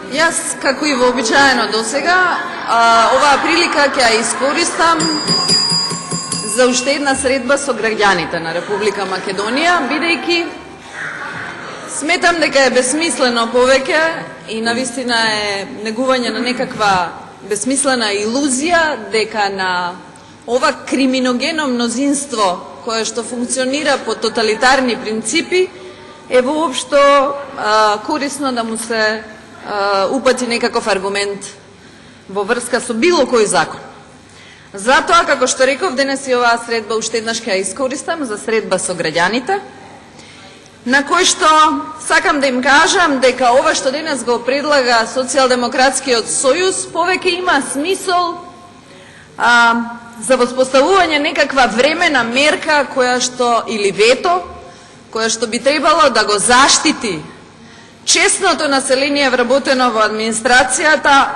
Јас, како и вообичаено до сега, оваа прилика ќе ја искористам за уште една средба со граѓаните на Република Македонија, бидејќи сметам дека е безсмислено повеќе и навистина е негување на некаква безсмислена илузија дека на ова криминогено мнозинство кое што функционира по тоталитарни принципи е воопшто корисно да му се упати некаков аргумент во врска со било кој закон. Затоа, како што реков, денес и оваа средба уште еднаш ќе ја искористам за средба со граѓаните, на кој што сакам да им кажам дека ова што денес го предлага Социјалдемократскиот сојуз повеќе има смисол за воспоставување некаква времена мерка која што или вето која што би требало да го заштити честното население вработено во администрацијата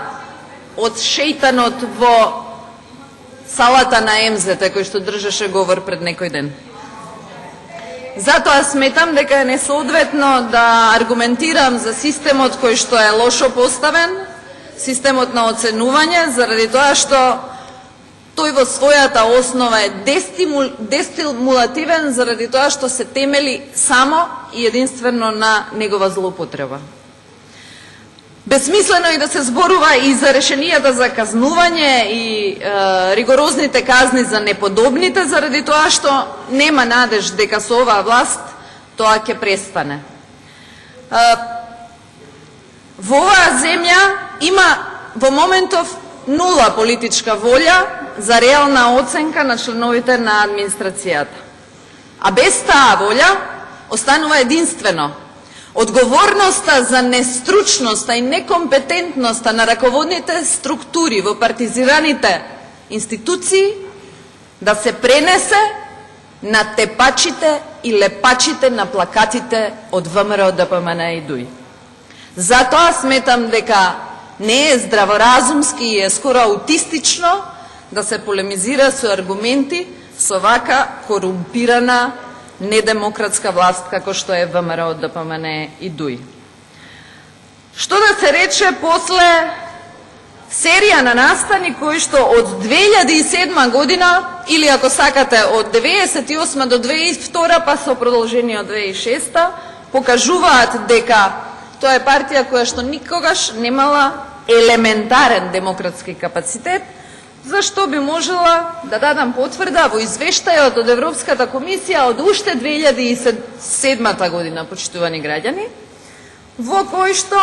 од шејтанот во салата на МЗТ кој што држеше говор пред некој ден. Затоа сметам дека е несоодветно да аргументирам за системот кој што е лошо поставен, системот на оценување, заради тоа што тој во својата основа е дестимулативен, заради тоа што се темели само и единствено на негова злоупотреба. Безсмислено е да се зборува и за решенијата за казнување и ригорозните казни за неподобните, заради тоа што нема надеж дека со оваа власт тоа ќе престане. Во оваа земја има во моментов нула политичка волја за реална оценка на членовите на администрацијата. А без таа волја останува единствено одговорноста за нестручноста и некомпетентноста на раководните структури во партизираните институции да се пренесе на тепачите и лепачите на плакатите од ВМРО, ДПМН и ДУИ. Затоа сметам дека не е здраворазумски и е скоро аутистично да се полемизира со аргументи со вака корумпирана недемократска власт како што е ВМРО, ДПМН и ДУИ. Што да се рече после серија на настани кои што од 2007 година или ако сакате од 1998 до 2002 па со продолжение од 2006 покажуваат дека тоа е партија која што никогаш немала елементарен демократски капацитет, зашто би можела да дадам потврда во извештајот од Европската комисија од уште 2007 година, почитувани граѓани, во кој што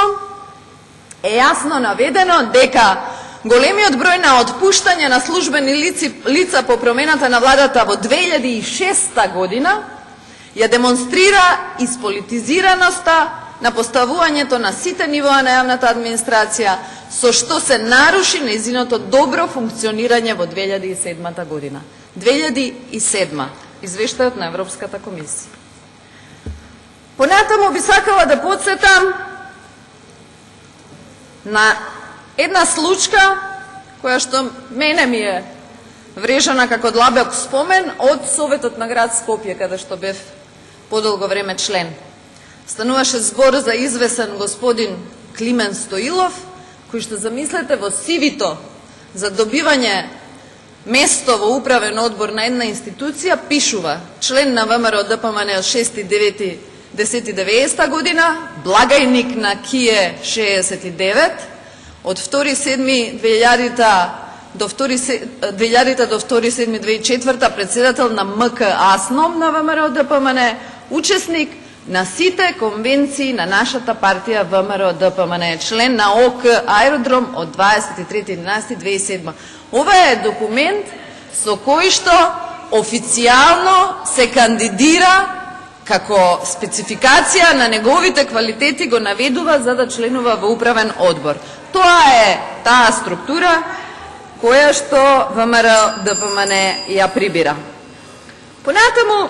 е јасно наведено дека големиот број на отпуштање на службени лица по промената на владата во 2006 година ја демонстрира исполитизираноста на поставувањето на сите нивоа на јавната администрација, со што се наруши нејзиното добро функционирање во 2007 година. 2007, извештајот на Европската комисија. Понатаму би сакала да потсетам на една случка која што мене ми е врежана како длабок спомен од Советот на град Скопје, каде што бев подолго време член. Стануваше збор за извесен господин Климен Стоилов, кој што замислете во сивито за добивање место во управен одбор на една институција, пишува член на ВМРО ДПМН од 6.10.90 година, благајник на КИЕ 69, од 2.7.2000 до 2.7.2004 председател на МК АСНОМ на ВМРО ДПМН, учесник на сите конвенции на нашата партија ВМРО ДПМН, член на ОК Аеродром од 23.11.2007. Ова е документ со кој што официјално се кандидира како спецификација на неговите квалитети го наведува за да членува во управен одбор. Тоа е таа структура која што ВМРО ДПМН ја прибира. Понатаму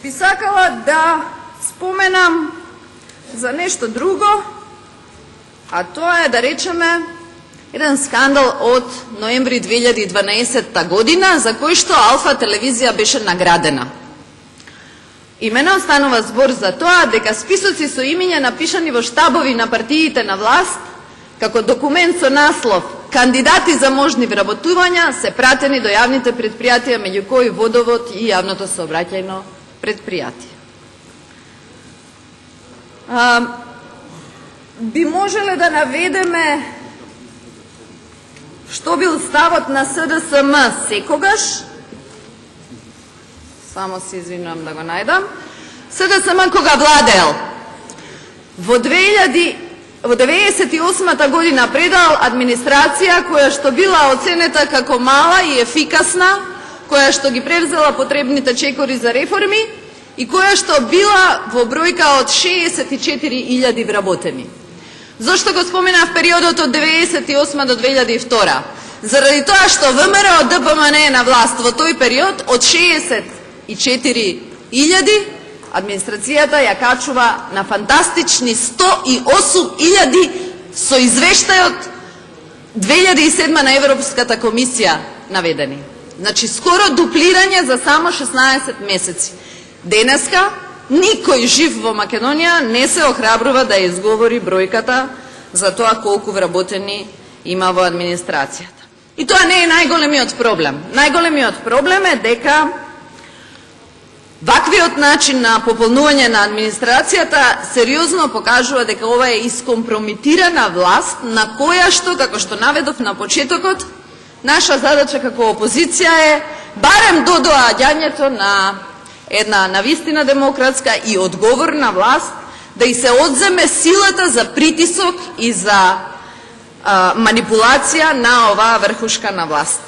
би сакала да споменам за нешто друго, а тоа е да речеме еден скандал од ноември 2012 година за кој што Алфа телевизија беше наградена. Имено станува збор за тоа дека списоци со имиња напишани во штабови на партиите на власт, како документ со наслов «Кандидати за можни вработувања» се пратени до јавните предпријатија, меѓу кои водовод и јавното сообраќајно предпријатие. Би можеле да наведеме што бил ставот на СДСМ секогаш. Само се извинувам да го најдам. СДСМ кога владеел. Во 1998 година предал администрација која што била оценета како мала и ефикасна, која што ги превзела потребните чекори за реформи и која што била во бројка од 64.000 вработени. Зошто го споменав периодот од 1998 до 2002? Заради тоа што ВМРО ДПМН е на власт во тој период од 64.000, администрацијата ја качува на фантастични 108.000 со извештајот 2007 на Европската комисија наведени. Значи, скоро дуплирање за само 16 месеци. Денеска, никој жив во Македонија не се охрабрува да изговори бројката за тоа колку вработени има во администрацијата. И тоа не е најголемиот проблем. Најголемиот проблем е дека ваквиот начин на пополнување на администрацијата сериозно покажува дека ова е искомпромитирана власт на која што, како што наведов на почетокот, наша задача како опозиција е барем до доаѓањето на една навистина демократска и одговорна власт да и се одземе силата за притисок и за манипулација на оваа врхушка на власт.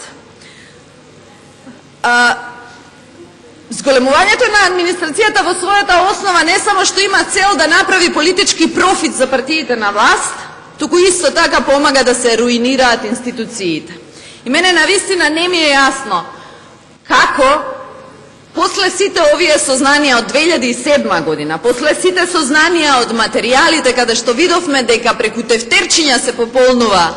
Зголемувањето на администрацијата во својата основа не само што има цел да направи политички профит за партиите на власт, туку исто така помага да се руинираат институциите. И мене навистина не ми е јасно како после сите овие сознанија од 2007 година, после сите сознанија од материјалите каде што видовме дека преку тефтерчиња се пополнува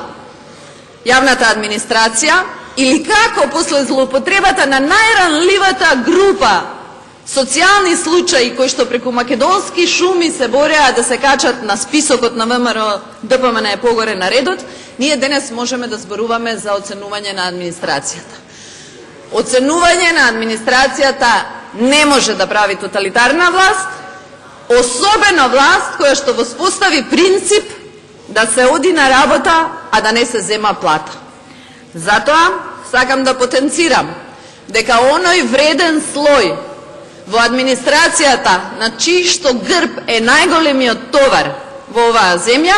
јавната администрација, или како после злоупотребата на најранливата група социјални случаи кои што преку македонски шуми се бореа да се качат на списокот на ВМРО ДПМН е погоре на редот, ние денес можеме да зборуваме за оценување на администрацијата. Оценување на администрацијата не може да прави тоталитарна власт, особено власт која што воспостави принцип да се оди на работа, а да не се зема плата. Затоа сакам да потенцирам дека оној вреден слој во администрацијата на чиј што грб е најголемиот товар во оваа земја,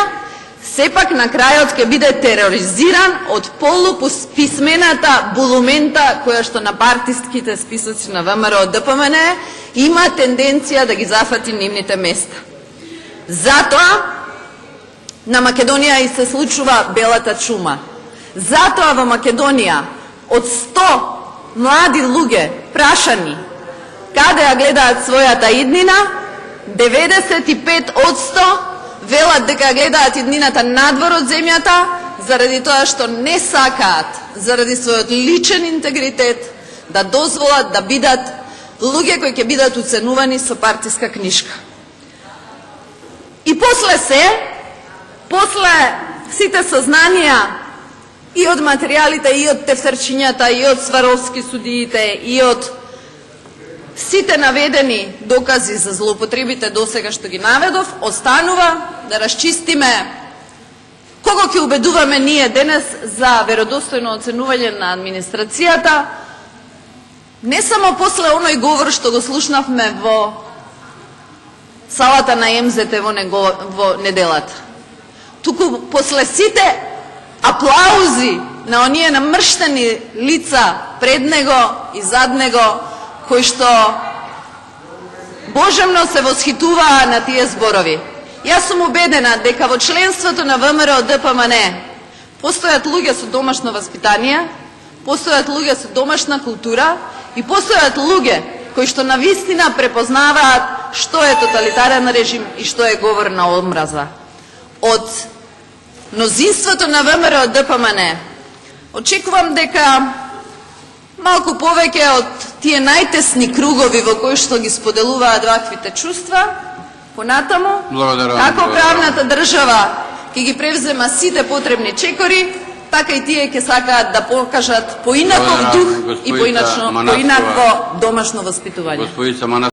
сепак на крајот ќе биде тероризиран од полуписмената булумента која што на партиските списоци на ВМРО ДПМН има тенденција да ги зафати нивните места. Затоа на Македонија и се случува белата чума. Затоа во Македонија од 100 млади луѓе прашани каде ја гледаат својата иднина, 95% велат дека гледаат иднината надвор од земјата, заради тоа што не сакаат, заради својот личен интегритет, да дозволат да бидат луѓе кои ќе бидат оценувани со партиска книжка. И после сите сознанија и од материјалите, и од тефтерчињата, и од Сваровски судиите, и од сите наведени докази за злоупотребите досега што ги наведов, останува да расчистиме кого ќе убедуваме ние денес за веродостојно оценување на администрацијата, не само после оној говор што го слушнавме во салата на МЗТ во неделата, туку после сите аплаузи на оние намрштени лица пред него и зад него, кои што божемно се восхитуваа на тие зборови. Јас сум убедена дека во членството на ВМРО ДПМН постојат луѓе со домашно воспитание, постојат луѓе со домашна култура и постојат луѓе кои што навистина препознаваат што е тоталитарен режим и што е говор на омраза. Од мнозинството на ВМРО ДПМН очекувам дека малку повеќе од тие најтесни кругови во кои што ги споделуваат ваквите чувства, понатаму, како правната држава ќе ги превзема сите потребни чекори, така и тие ќе сакаат да покажат поинаков дух и поинакво домашно воспитување.